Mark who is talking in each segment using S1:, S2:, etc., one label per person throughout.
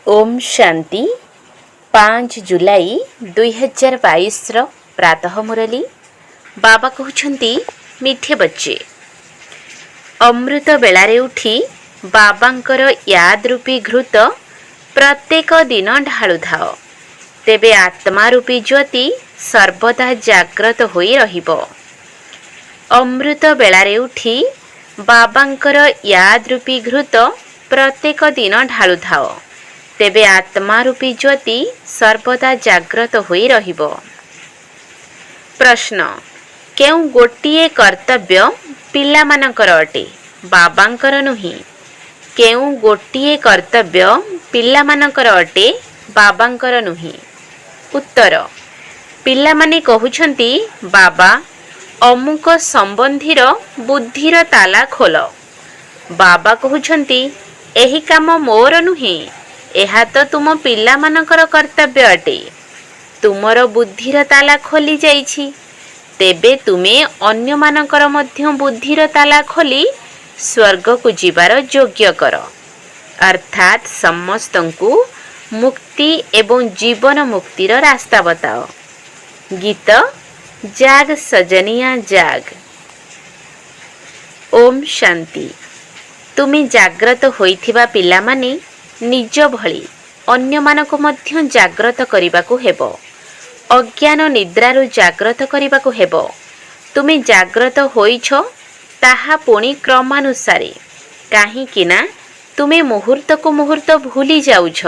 S1: ओम शांति 5 जुलाई 2022 प्रातः मुरली बाबा कहते मिठे बच्चे अमृत बेलारे उठी बाबांकर याद रूपी घृत प्रत्येक दिन ढालु थाओ तेबे आत्मा रूपी ज्योति सर्वदा जाग्रत होई रहिबो। अमृत बेलारे उठी बाबांकर याद रूपी घृत प्रत्येक दिन ढालु थाओ तेबे आत्मा रूपी ज्योति सर्वदा जाग्रत होई रहिबो। प्रश्न केउ गोटिए कर्तव्य पिला मानकर अटे बाबांकर नुही? केउ गोटिए कर्तव्य पिला मानकर अटे बाबांकर नुही? उत्तर पिला माने कहुछंती बाबा अमुक संबंधीर बुद्धिर ताला खोल। बाबा कहुछंती एही काम मोर नुही, एहा तो तुम पिला मानकर कर्तव्य अटे। तुमर बुद्धिर ताला खोली जाइछि, तेबे तुमे अन्य मानकर मध्य बुद्धिर ताला खोली स्वर्ग को जीवार योग्य कर, अर्थात समस्तंकु मुक्ति एवं जीवन मुक्तिर रास्ता बताओ। गीत जाग सजनिया जाग। ओम शांति। तुमे जाग्रत होइथिबा पिला माने निज भली अन्य मानको मध्य जाग्रत करिबाकु हेबो। अज्ञान निद्रारु जाग्रत करिबाकु हेबो। तुमे जाग्रत होइछ ताहा पुणी क्रमानुसारे, काहीकिना तुमे मुहूर्त को मुहूर्त भूली जाउछ।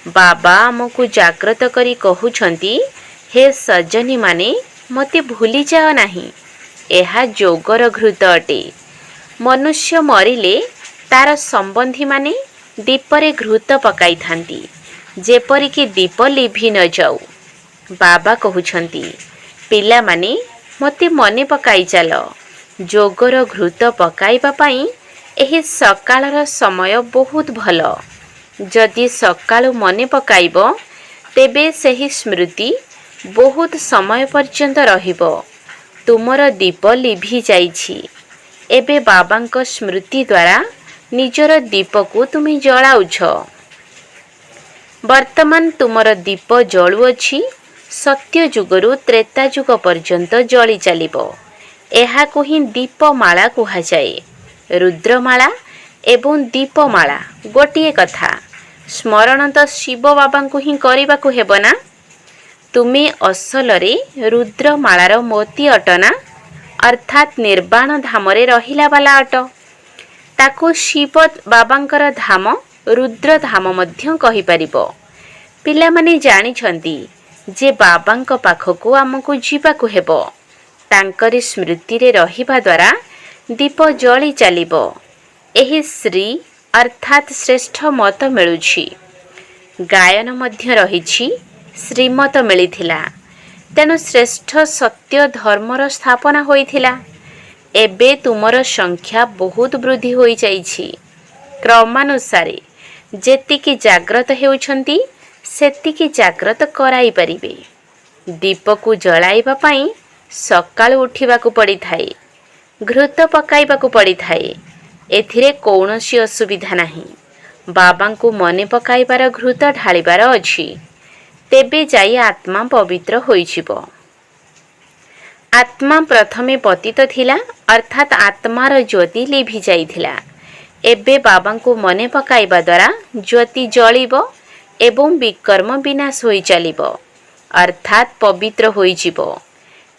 S1: बाबा आमको जाग्रत करी कहुछंती हे सजनी माने मते भूली जाओ नाही। एहा जोगर घृत अटे। मनुष्य मरिले तार संबंधी माने दीपरे घृत पकाई थांती, जेपरिकी दीप लिभि न जाऊ। बाबा कहुछंती पिला माने मते मने पकाई चल। जोगर घृत पकाइबा पई एही सकाळर समय बहुत भल। जदि सकाळु मने पकाइबो तेबे सही स्मृति बहुत समय पर्यंत रहिबो। तुमर दीप लिभि जाइछि, एबे बाबांक स्मृति द्वारा निजर दीप को तुम जलाउछ। वर्तमान तुमर दीप जलुअछि, सत्य जुगरु त्रेता जुग पर्यंत जली चलिबो। एहाकु ही दीपमाला कुहा जाए। रुद्रमाला एवं दीपमाला गोटिए कथा। स्मरण तो शिव बाबा को ही करिबाकु हेबो ना। तुमे असलरे रुद्रमालार मोती अटना, अर्थात निर्वाण धामरे रहिला वाला अट। ताको शिव बाबांकर धाम रुद्र धाम मध्य कहि परिबो। पिला माने जानि छंती जे बाबांक पाखकु आमको जीवाकु हेबो। तांकरी स्मृति रे रहिबा द्वारा दीप जली चलिबो। एही श्री अर्थात श्रेष्ठ मत मिलुछि। गायन मध्य रहिछि श्रीमत मिलिथिला, तेनु श्रेष्ठ सत्य धर्मर स्थापना होइथिला। एबे तुमर संख्या बहुत वृद्धि होई जाइछि। क्रमानुसारे जेतिकी जाग्रत हेउछंती सेतिकी जाग्रत कराई परिबे। दीप को जलाइबा पई सकाळ उठिबाकु पड़ी थाए, घृत पकाइबाकु पड़ी थाए। एथिरे कौनसी असुविधा नाही। बाबांकु मने पकाइबार घृत ढालिबार अछि, तेबे जाई आत्मा पवित्र होइछिबो। आत्मा प्रथमे पतित थिला, अर्थात आत्मार ज्योति लिभि जाइथिला। एबे बाबांकु मने पकाइबा द्वारा ज्योति जलिबो एवं विकर्म विनाश होई चलिबो, अर्थात पवित्र होई जिवो।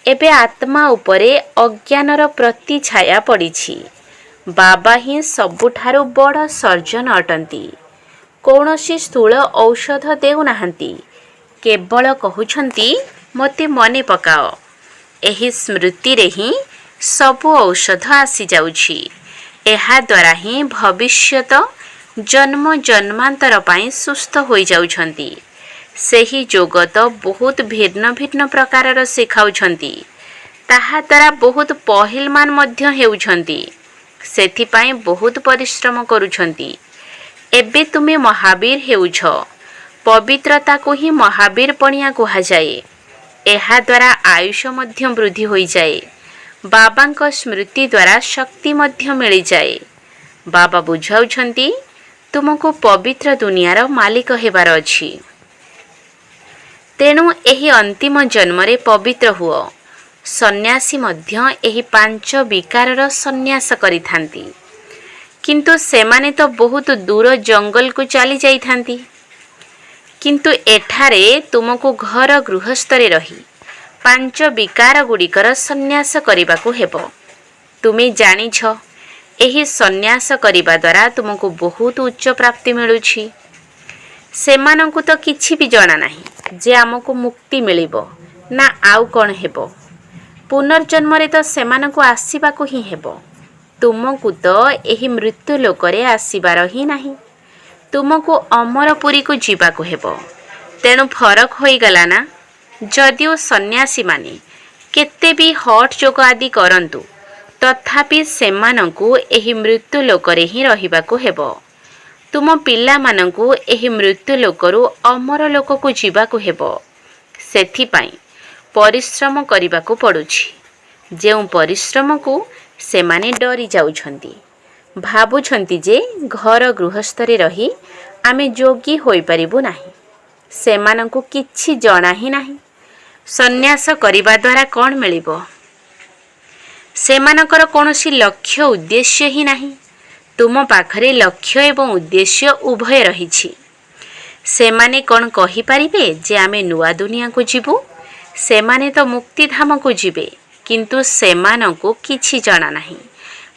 S1: एबे आत्मा उपरे अज्ञानर प्रति छाया पड़िछि। बाबा ही सबुठारु बड़ सर्जन अटंती। कौनसी स्थूल औषध देउ नाहंती, केवल कहुछंती मते मने पकाओ। एही स्मृति रे ही सबु औषध आसी जाउछि। एहा द्वारा ही भविष्यत जन्म जन्मांतर पाई सुस्थ होई जाउछंती। सेही जोगत बहुत भिन्न भिन्न प्रकारर सिखाउछंती। ताहा द्वारा बहुत पहिलमान मध्य हेउछंती। सेथि पाई बहुत परिश्रम करूछंती। एबे तुमे महावीर हेउछ। पवित्रता को ही महावीर पणिया कुहा जाए। एहा द्वारा आयुष मध्य वृद्धि होई जाए। बाबांक स्मृति द्वारा शक्ति मध्य मिली जाए। बाबा बुझाउछंती तुमको पवित्र दुनियार मालिक हेबार अछि। तेणु एही अंतिम जन्मरे पवित्र हुओ। सन्यासी मध्य एही 5 विकारर सन्यास करिथांती, किंतु सेमाने तो बहुत दूर जंगल को चली जाइथांती। किंतु एठारे तुमको घर गृहस्थरे रही 5 विकार गुड़िकर सन्यास करिबाकु हेबो। तुमे जानिछ एही सन्यास करिबा द्वारा तुमको बहुत उच्च प्राप्ति मिलुछि। सेमानंकु तो किछि भी जणा नाही जे आमको मुक्ति मिलिबो ना आउ कोन हेबो। पुनर्जन्मरे तो सेमानंकु आसीबाकु ही हेबो। तुमको तो एही मृत्यु लोकरे आसीबार ही नाही। तुमको अमरपुरी को जीवाकु हेबो। तेणु फरक होई गला ना। जदिओ सन्यासी माने केते भी हठ जोग आदि करंतु तथापि सेमानंकु एही मृत्यु लोकरे ही रहिबाकु हेबो। तुम पिला मानंकु एही मृत्यु लोकरु अमर लोककु जीवाकु हेबो। सेथि पई परिश्रम करिबाकु पडुछि। जेउ परिश्रम को सेमाने डरी जाउछंती, भाबुछंती जे घर गृहस्थरे रही आमे जोगी होई परिबु नाही। सेमानंकु किछि जणा ही नाही सन्यास करिबा द्वारा कोन मिलिबो। सेमानकर कोनोसी लक्ष्य उद्देश्य ही नाही। तुम पाखरे लक्ष्य एवं उद्देश्य उभय रहिछि। सेमाने कोन कहि परिबे जे आमे नुआ दुनिया को जीवु। सेमाने तो मुक्ति धाम को जीवे, किंतु सेमानंकु किछि जणा नाही।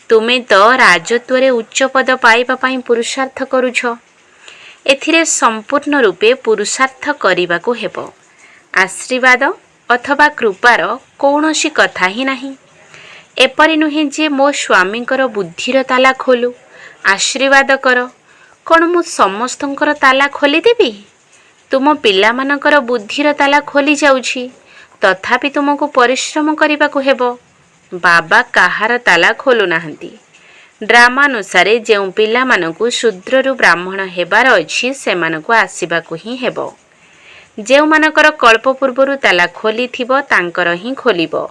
S1: तुमे तो राजत्वरे उच्च पद पाइबा पई पुरुषार्थ करूछ। एथिरे संपूर्ण रूपे पुरुषार्थ करिबाकु हेबो। आशीर्वाद अथवा कृपार कौनसी कथा ही नाही। एपरि नुहे जे मो स्वामींकर बुद्धिर ताला खोलु, आशीर्वाद कर। कोन मु समस्तंकर ताला खोली देबी? तुम पिला मानकर बुद्धिर ताला खोली जाउछि, तथापि तुमको परिश्रम करिबाकु हेबो। बाबा काहार ताला खोलु नाहंती। ड्रामानुसारे जेउ पिला मानकु शूद्ररु ब्राह्मण हेबार अछि सेमानकु आसीबाकु ही हेबो। जेउ मानकर कल्प पूर्वरु ताला खोली थिबो तांकर ही खोलिबो।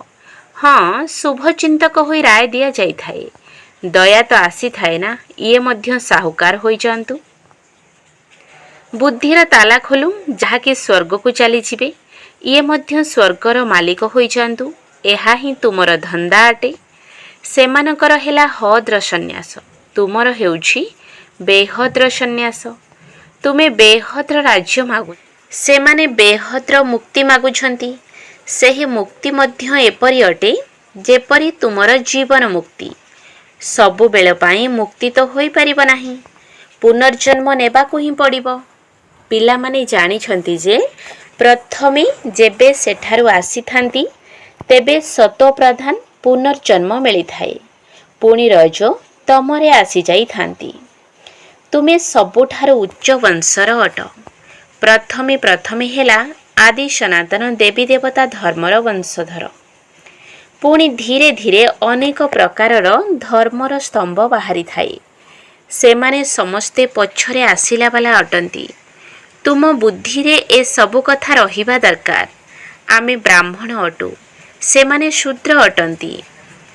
S1: हाँ, शुभ चिंतक होई राय दिया जाई थाए। दया तो आसी थाए ना, ये मध्य साहुकार होई जांतु। बुद्धिर ताला खोलु जहाके स्वर्ग को चली जिबे। ये मध्य स्वर्गर मालिक होई जांतु। एहा ही तुमर धंदा अटे। सेमानकर हेला हद्र सन्यास, तुमर हेउछि बेहद्र सन्यास। तुमे बेहद्र राज्य मागु, सेमाने बेहद्र मुक्ति मागुछंती। सेही मुक्ति मध्य एपरि अटे जेपरि तुमर जीवन मुक्ति। सबु बेल पाई मुक्ति तो होई परिबो नाही, पुनर्जन्म नेबाकु ही पड़िबो। पिला माने जानिछंती जे प्रथमे जेबे सेठारु आसीथांती तेबे सतो प्रधान पुनर्जन्म मिली थाए। पुणी रज तमरे आसी जाई थांती। तुमे सबुठारु उच्च वंशर अट। प्रथमे प्रथमे हेला आदि सनातन देवी देवता धर्मर वंशधर। पुणी धीरे धीरे अनेक प्रकारर धर्मर स्तंभ बाहरी थाए। सेमाने समस्ते पछरे आसिला वाला अटंती। तुम बुद्धि रे ए सबु कथा रहिबा दरकार। आमे ब्राह्मण अटु, सेमाने शूद्र अटंती।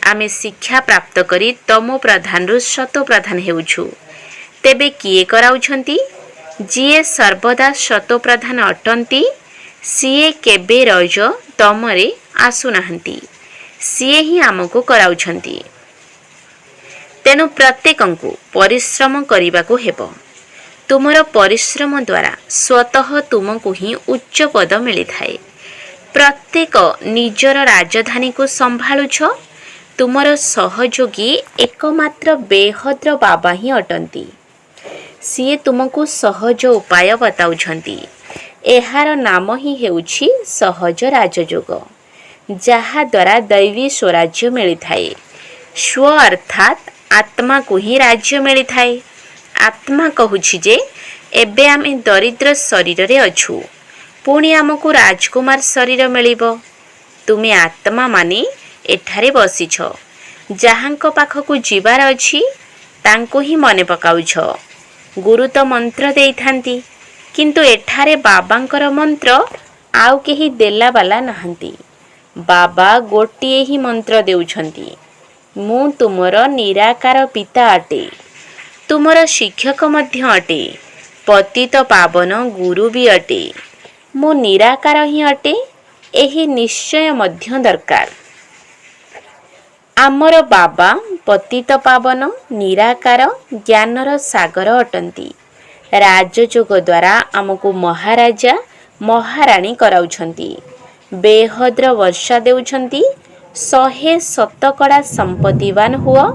S1: आमे शिक्षा प्राप्त करी तमो प्रधानरु शतो प्रधान हेउछु। तेबे किए कराउछंती? जिए सर्वदा शतो प्रधान अटंती सीए केबे रज तमरे आसु नाहंती। सीए ही आमको कराउछंती। तेनु प्रत्येकंकु परिश्रम करिबाकु हेबो। तुमर परिश्रम द्वारा स्वतः तुमको ही उच्च पद मिली थाए। प्रत्येक निजर राजधानी को संभाळुछ। तुमर सहयोगी एकमात्र बेहद्र बाबा ही अटंती। सीए तुमको सहज उपाय बताउछंती। एहार नाम ही हेउछि सहज राजयोग, जहा द्वारा दैवी स्वराज्य मिली थाए। स्व अर्थात आत्मा को ही राज्य मिली थाए। आत्मा कहुछि जे एबे आमे दरिद्र शरीर रे अछु, पुणी आमको राजकुमार शरीर मिलिबो। तुमे आत्मा माने एठारे बसिछ। जहांक पाखकु जीवार अछि तांको ही मने पकाउछ। गुरु तो मंत्र देइथांती, किंतु एठारे बाबांकर मंत्र आउ केही देला बाला नाहंती। बाबा गोटिए ही मंत्र देउछंती, मु तुमर निराकार पिता अटे। तुमर शिक्षक मध्य अटे, पतित पावन गुरु भी अटे। मु निराकार ही अटे, एही निश्चय मध्य दरकार। आमर बाबा पतित पावन निराकार ज्ञानर सागर अटंती। राजयोग द्वारा आमको महाराजा महाराणी कराउछंती। बेहद्र वर्षा देउछंती। 100 संपत्तिवान हुआ,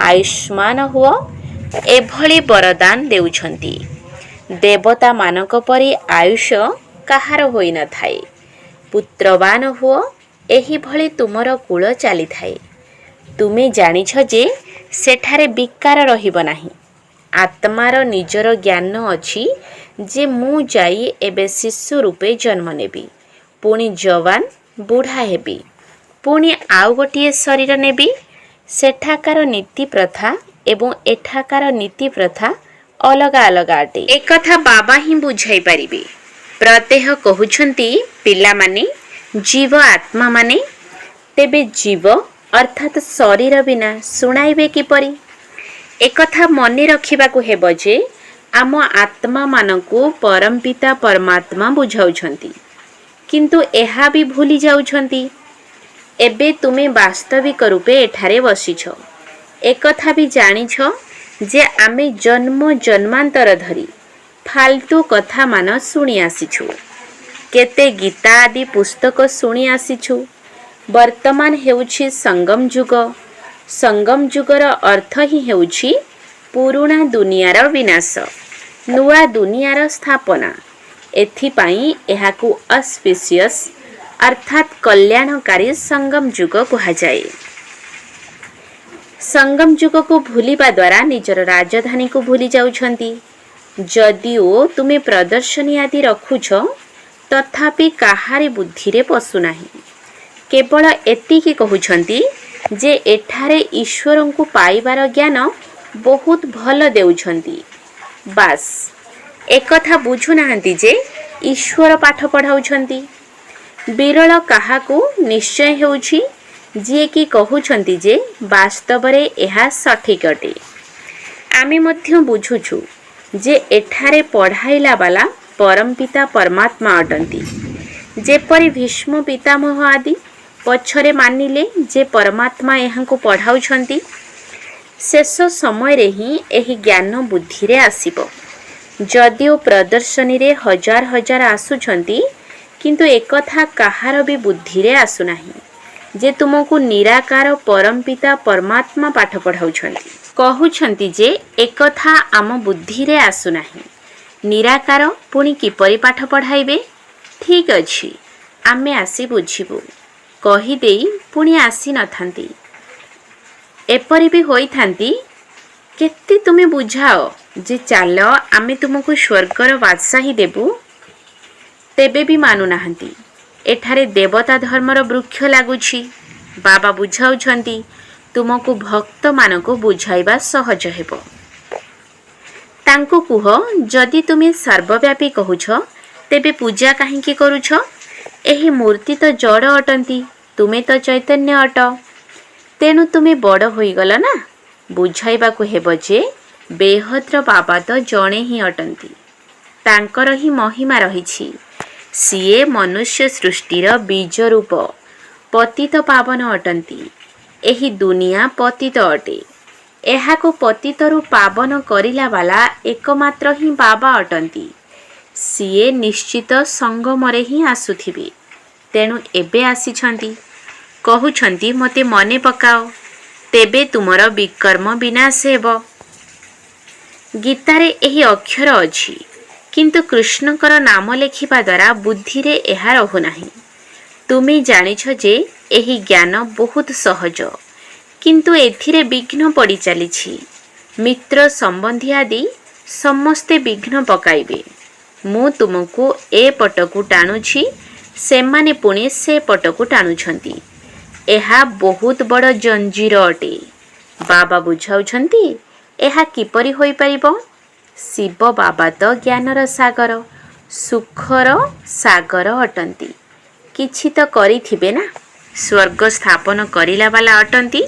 S1: आयुष्मान हुआ, एभली वरदान देउछंती। देवता मानक परि आयुष काहार होई न थाए। पुत्रवान हुआ, एही भली तुमर कूल चली थाए। तुमे जानिछ जे सेठारे विकार रहिब नाही। आत्मार निजर ज्ञान अछि जे मु जाई एबे शिशु रूपे जन्म नेबी, पुणी जवान बुढ़ा हेबी, पुणी आउ गोटिए शरीर नेबी। सेठाकार नीति प्रथा एवं एठाकार नीति प्रथा अलगा अलगा अटे। एक कथा बाबा ही बुझाई पारिबे। प्रत्यह कहउछंती पिला माने जीव आत्मा माने, तेबे जीव अर्थात शरीर बिना सुनाइबे किपरि? एक कथा मने रखिबाकू हेबो जे आम आत्मा मानकू परमपिता परमात्मा बुझाउछंती, किंतु एहा भी भूली जाउछंती। एबे तुमे वास्तविक रूपे एठारे बसिछ। एक कथा भी जानिछ जे आमे जन्म जन्मांतर धरी फालतू कथा मान सुनी आसीछु। केते गीता आदि पुस्तक सुनी आसीछु। वर्तमान हेउछि संगम युग। संगम युगर अर्थ ही हेउछि पुरुणा दुनियार विनाश, नुआ दुनियार स्थापना। एथिपाई एहाकू ऑस्पिशियस अर्थात कल्याणकारी संगम युग कुहाजाए। संगम युग को भूलिबा द्वारा निजर राजधानी को भूली जाउछंती। जदिओ तुमे प्रदर्शनी आदि रखुछ, तथापि काहारी बुद्धि रे पशु नाही। केवल एतिकी कहउछंती जे एठारे ईश्वर को पाइबार ज्ञान बहुत भल देउछंती। बास एक कथा बुझु नाहंती जे ईश्वर पाठ पढ़ाउछंती। विरल काहाकू निश्चय हेउछि जे कि कहउछंती जे वास्तव रे एहा सठिक अटे। आमे मध्य बुझुछु जे एठारे पढ़ाइला वाला परमपिता परमात्मा अटंती। जेपरि भीष्म पितामह आदि पछरे मानिले जे परमात्मा एहांको पढ़ाउछंती। शेष समय रे ही एही ज्ञान बुद्धि रे आसीबो। जदिओ प्रदर्शनी रे हजार हजार आसुछंती, किंतु एकथा काहार भी बुद्धि रे आसु नाही जे तुमको निराकार परमपिता परमात्मा पाठ पढ़ाउछंती। कहउछंती जे एकथा आम बुद्धि रे आसु नाही। निराकार पुणी किपरि पाठ पढ़ाइबे? ठीक अछि, आमे आसी बुझिबु कही देई पुणी आसी नथांती। एपरि भी होई थांती। केते तुमे बुझाओ जे चाल आमे तुमको स्वर्गर बादशाही देबु, तेबे भी मानु नाहंती। एठारे देवता धर्मर वृक्ष लागुछि। बाबा बुझाउछंती तुमको भक्त मानको बुझाइबा सहज हेबो। तांको कुह जदि तुमे सर्वव्यापी कहूछ, तेबे पूजा काहेकि करूछ? एही मूर्ति तो जड़ अटंती, तुमे तो चैतन्य अट। तेणु तुमे बड़ होईगल ना। बुझाइबाकू हेबो जे बेहद्र बाबा तो जणे ही अटंती। तांकर ही महिमा रहिछि। सिए मनुष्य सृष्टिर बीज रूप, पतित पावन अटंती। एही दुनिया पतित अटे। एहाको पतितरु पावन करिला वाला एकमात्र ही बाबा अटंती। सिए निश्चित संगमरे ही आसुथिबे। तेणु एबे आसीछंती। कहउछंती मते मने पकाओ, तेबे तुमर विकर्म विनाश हेबो। गीतारे एही अक्षर अछि, किंतु कृष्णकर नाम लेखिबा द्वारा बुद्धि रे एहा रहु नाही। तुमे जानिछ जे एही ज्ञान बहुत सहज, किंतु एथिरे विघ्न पड़ी चलीछि। मित्र संबंधी आदि समस्ते विघ्न पकाइबे। मु तुमको ए पटकू टाणुछि, सेमाने पुणे से पटकू टाणुछंती। एहा बहुत बड़ जंजीर अटे। बाबा बुझाउछंती एहा किपरि होई परिबो? शिव बाबा तो ज्ञानर सागर, सुखर सागर अटंती। किछि तो करिथिबे ना। स्वर्ग स्थापन करिला वाला अटंती।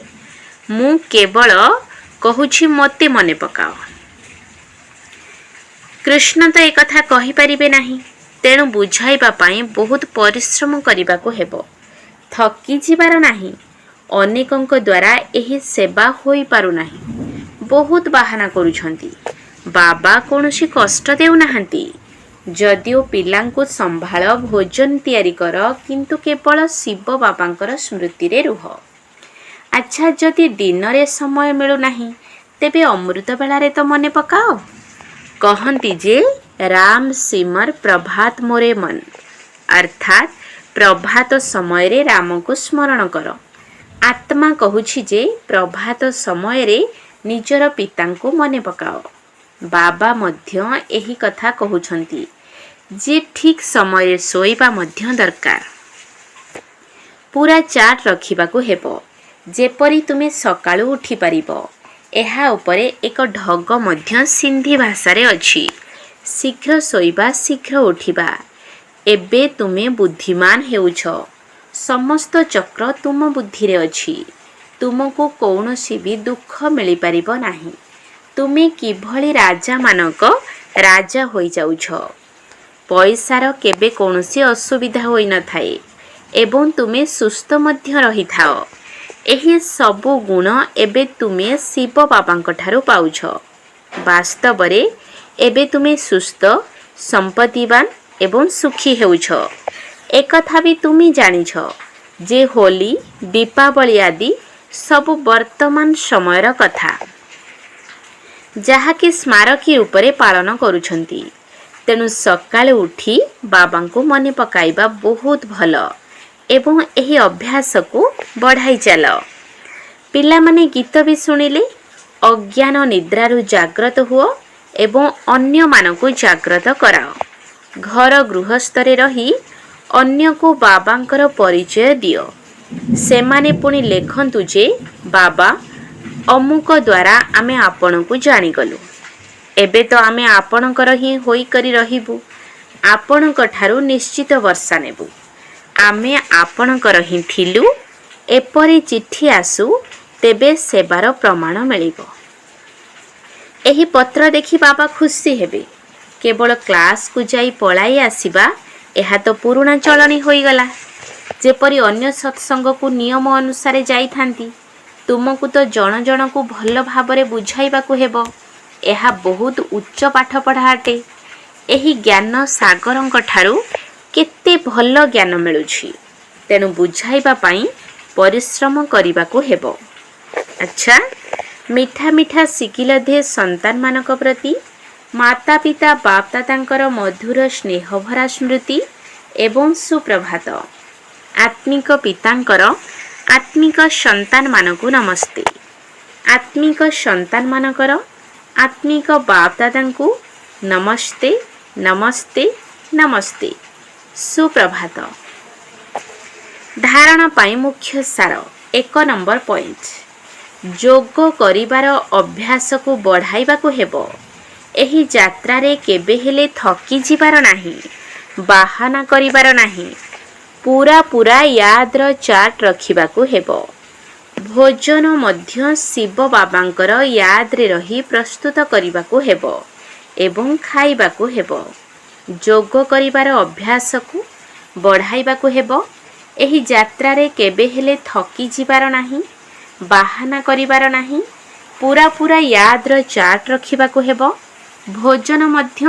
S1: मु केवल कहूछि मते मने पकाओ। कृष्ण तो एक कथा कहि परिबे नाही, तेणु बुझाइबा पाई बहुत परिश्रम करबाको हेबो। थकी जिबार नाही। अनेकंक द्वारा एही सेवा होई पारु नाही। बहुत बाहाना करूछंती। बाबा कौनसी कष्ट देउ नाहंती। जदिओ पिलांकु संभाळ भोजन तैयारी कर, किंतु केवल शिव बाबांकर स्मृति रे रुह। अच्छा, जदि दिन रे समय मिलु नाही, तेबे अमृत बेला रे तो मने पकाओ। कहंती जे राम सिमर प्रभात मोरे मन, अर्थात प्रभात समय रे राम को स्मरण कर। आत्मा कहुछि जे प्रभात समय रे निजर पितांको मने पकाओ। बाबा मध्य एही कथा कहुछंती जे ठीक समय सोइबा मध्य दरकार। पूरा चार्ट रखिबाको हेबो, जेपरि तुमे सकाळु उठी परिबो। एहा उपरे एक ढग मध्य सिंधी भाषा रे अछि, शीघ्र सोइबा शीघ्र उठिबा। एबे तुमे बुद्धिमान हेउछ। समस्त चक्र तुम बुद्धि रे अछि। तुमको कौनसी भी दुख मिली परिबो नाही। तुमे किभଳି राजा मानक राजा होई जाउछ। पैसार केबे कौनसी असुविधा होई न थाए एवं तुमे सुस्थ मध्य रही थाओ। एही सबु गुण एबे तुमे शिव बाबांक ठारू पाउछ। वास्तव रे एबे तुमे सुस्थ, संपत्तिवान एवं सुखी हेउछ। एकथा भी तुमे जानिछ जे होली, दीपावली आदि सबु वर्तमान समयर कथा, ଯାହାକି ସ୍ମାରକୀ ରୂପରେ ପାଳନ କରୁଛନ୍ତି। ତେଣୁ ସକାଳେ ଉଠି ବାବାଙ୍କୁ ମନେ ପକାଇବା ବହୁତ ଭଲ ଏବଂ ଏହି ଅଭ୍ୟାସକୁ ବଢ଼ାଇ ଚାଲ। ପିଲାମାନେ ଗୀତ ବି ଶୁଣିଲେ ଅଜ୍ଞାନ ନିଦ୍ରାରୁ ଜାଗ୍ରତ ହୁଅ ଏବଂ ଅନ୍ୟମାନଙ୍କୁ ଜାଗ୍ରତ କରାଅ। ଘର ଗୃହସ୍ଥରେ ରହି ଅନ୍ୟକୁ ବାବାଙ୍କର ପରିଚୟ ଦିଅ। ସେମାନେ ପୁଣି ଲେଖନ୍ତୁ ଯେ ବାବା ଅମୁକ ଦ୍ୱାରା ଆମେ ଆପଣଙ୍କୁ ଜାଣିଗଲୁ। ଏବେ ତ ଆମେ ଆପଣଙ୍କର ହିଁ ହୋଇକରି ରହିବୁ। ଆପଣଙ୍କ ଠାରୁ ନିଶ୍ଚିତ ବର୍ଷା ନେବୁ। ଆମେ ଆପଣଙ୍କର ହିଁ ଥିଲୁ। ଏପରି ଚିଠି ଆସୁ, ତେବେ ସେବାର ପ୍ରମାଣ ମିଳିବ। ଏହି ପତ୍ର ଦେଖି ବାବା ଖୁସି ହେବେ। କେବଳ କ୍ଲାସକୁ ଯାଇ ପଳାଇ ଆସିବା, ଏହା ତ ପୁରୁଣା ଚଳଣି ହୋଇଗଲା। ଯେପରି ଅନ୍ୟ ସତ୍ସଙ୍ଗକୁ ନିୟମ ଅନୁସାରେ ଯାଇଥାନ୍ତି, ତୁମକୁ ତ ଜଣ ଜଣକୁ ଭଲ ଭାବରେ ବୁଝାଇବାକୁ ହେବ। ଏହା ବହୁତ ଉଚ୍ଚ ପାଠପଢ଼ା ଅଟେ। ଏହି ଜ୍ଞାନ ସାଗରଙ୍କ ଠାରୁ କେତେ ଭଲ ଜ୍ଞାନ ମିଳୁଛି। ତେଣୁ ବୁଝାଇବା ପାଇଁ ପରିଶ୍ରମ କରିବାକୁ ହେବ। ଆଚ୍ଛା, ମିଠା ମିଠା ଶିକିଲ ଦେ ସନ୍ତାନମାନଙ୍କ ପ୍ରତି ମାତା ପିତା ବାପ ଦାଦାଙ୍କର ମଧୁର ସ୍ନେହଭରା ସ୍ମୃତି ଏବଂ ସୁପ୍ରଭାତ। ଆତ୍ମିକ ପିତାଙ୍କର ଆତ୍ମିକ ସନ୍ତାନମାନଙ୍କୁ ନମସ୍ତେ। ଆତ୍ମିକ ସନ୍ତାନମାନଙ୍କର ଆତ୍ମିକ ବାପ ଦାଦାଙ୍କୁ ନମସ୍ତେ ନମସ୍ତେ ନମସ୍ତେ। ସୁପ୍ରଭାତ। ଧାରଣା ପାଇଁ ମୁଖ୍ୟ ସାର। 1 ନମ୍ବର ପଏଣ୍ଟ, ଯୋଗ କରିବାର ଅଭ୍ୟାସକୁ ବଢ଼ାଇବାକୁ ହେବ। ଏହି ଯାତ୍ରାରେ କେବେ ହେଲେ ଥକି ଯିବାର ନାହିଁ, ବାହାନା କରିବାର ନାହିଁ। ପୁରା ୟାଦର ଚାର୍ଟ ରଖିବାକୁ ହେବ। ଭୋଜନ ମଧ୍ୟ ଶିବ ବାବାଙ୍କର ୟାଦରେ ରହି ପ୍ରସ୍ତୁତ କରିବାକୁ ହେବ ଏବଂ ଖାଇବାକୁ ହେବ। ଯୋଗ କରିବାର ଅଭ୍ୟାସକୁ ବଢ଼ାଇବାକୁ ହେବ। ଏହି ଯାତ୍ରାରେ କେବେ ହେଲେ ଥକି ଯିବାର ନାହିଁ, ବାହାନା କରିବାର ନାହିଁ। ପୁରା ୟାଦର ଚାର୍ଟ ରଖିବାକୁ ହେବ। ଭୋଜନ ମଧ୍ୟ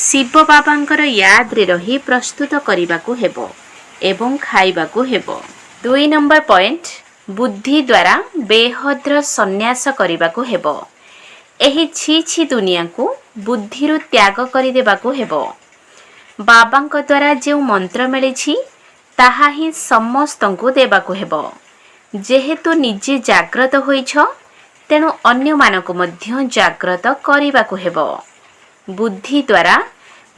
S1: ଶିବ ବାବାଙ୍କର ୟାଦରେ ରହି ପ୍ରସ୍ତୁତ କରିବାକୁ ହେବ ଏବଂ ଖାଇବାକୁ ହେବ। 2 ନମ୍ବର ପଏଣ୍ଟ, ବୁଦ୍ଧି ଦ୍ୱାରା ବେହଦ୍ର ସନ୍ନ୍ୟାସ କରିବାକୁ ହେବ। ଏହି ଛି ଦୁନିଆକୁ ବୁଦ୍ଧିରୁ ତ୍ୟାଗ କରିଦେବାକୁ ହେବ। ବାବାଙ୍କ ଦ୍ୱାରା ଯେଉଁ ମନ୍ତ୍ର ମିଳିଛି, ତାହା ହିଁ ସମସ୍ତଙ୍କୁ ଦେବାକୁ ହେବ। ଯେହେତୁ ନିଜେ ଜାଗ୍ରତ ହୋଇଛ, ତେଣୁ ଅନ୍ୟମାନଙ୍କୁ ମଧ୍ୟ ଜାଗ୍ରତ କରିବାକୁ ହେବ। ବୁଦ୍ଧି ଦ୍ୱାରା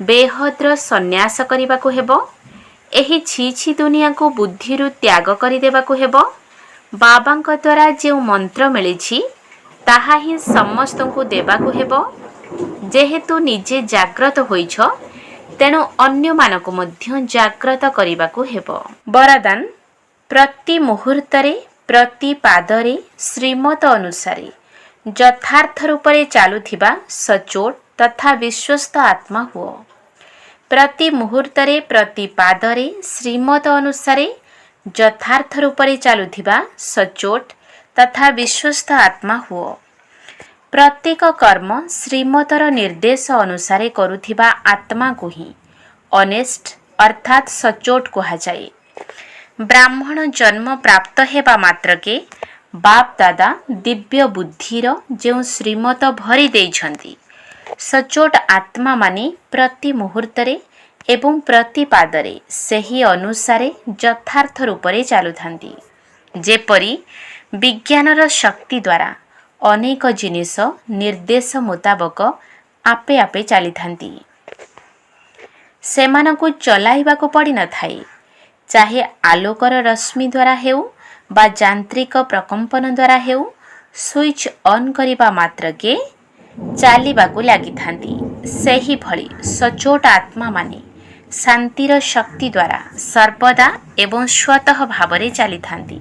S1: ବେହଦ୍ର ସନ୍ନ୍ୟାସ କରିବାକୁ ହେବ। ଏହି ଛି ଦୁନିଆକୁ ବୁଦ୍ଧିରୁ ତ୍ୟାଗ କରିଦେବାକୁ ହେବ। ବାବାଙ୍କ ଦ୍ୱାରା ଯେଉଁ ମନ୍ତ୍ର ମିଳିଛି, ତାହା ହିଁ ସମସ୍ତଙ୍କୁ ଦେବାକୁ ହେବ। ଯେହେତୁ ନିଜେ ଜାଗ୍ରତ ହୋଇଛ, ତେଣୁ ଅନ୍ୟମାନଙ୍କୁ ମଧ୍ୟ ଜାଗ୍ରତ କରିବାକୁ ହେବ। ବରଦାନ, ପ୍ରତି ମୁହୂର୍ତ୍ତରେ ପ୍ରତି ପାଦରେ ଶ୍ରୀମତ ଅନୁସାରେ ଯଥାର୍ଥ ରୂପରେ ଚାଲୁଥିବା ସଚୋଟ तथा विश्वस्त आत्मा हुओ। प्रति मुहूर्तरे प्रति पादरे श्रीमत अनुसार यथार्थ रूपरे चलुथिबा सचोट तथा विश्वस्त आत्मा हुओ। प्रत्येक कर्म श्रीमतर निर्देश अनुसार करुथिबा आत्मा को ही ऑनेस्ट अर्थात सचोट कुहाଯାଏ। ब्राह्मण जन्म प्राप्त हेबा मात्रके बाप दादा दिव्य बुद्धिर जो श्रीमत भरी देइछन्ति सचोट आत्मा माने प्रति मुहूर्तरे एवं प्रति पादरे सही अनुसारे यथार्थ रूपरे चालुथांती। जेपरी विज्ञानर शक्ति द्वारा अनेक जिनिस निर्देश मुताबक आपे आपे चलिथांती। सेमानकु चलाइबाकु पड़ी न थाए, चाहे आलोकर रश्मि द्वारा हेउ बा यांत्रिक प्रकंपन द्वारा हेउ स्विच ऑन करिबा मात्रके चालिबाकु लागिथांती। सही भली सचोट आत्मा माने शांतिर शक्ति द्वारा सर्वदा एवं स्वतः भावरे चलिथांती।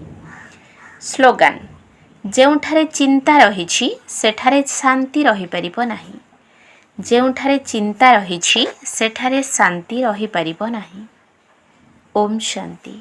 S1: स्लोगान जेउठारे चिंता रहिछि सेठारे शांति रहि परिबो नाही। जेउठारे चिंता रहिछि सेठारे शांति रहि परिबो नाही। ओम शांति।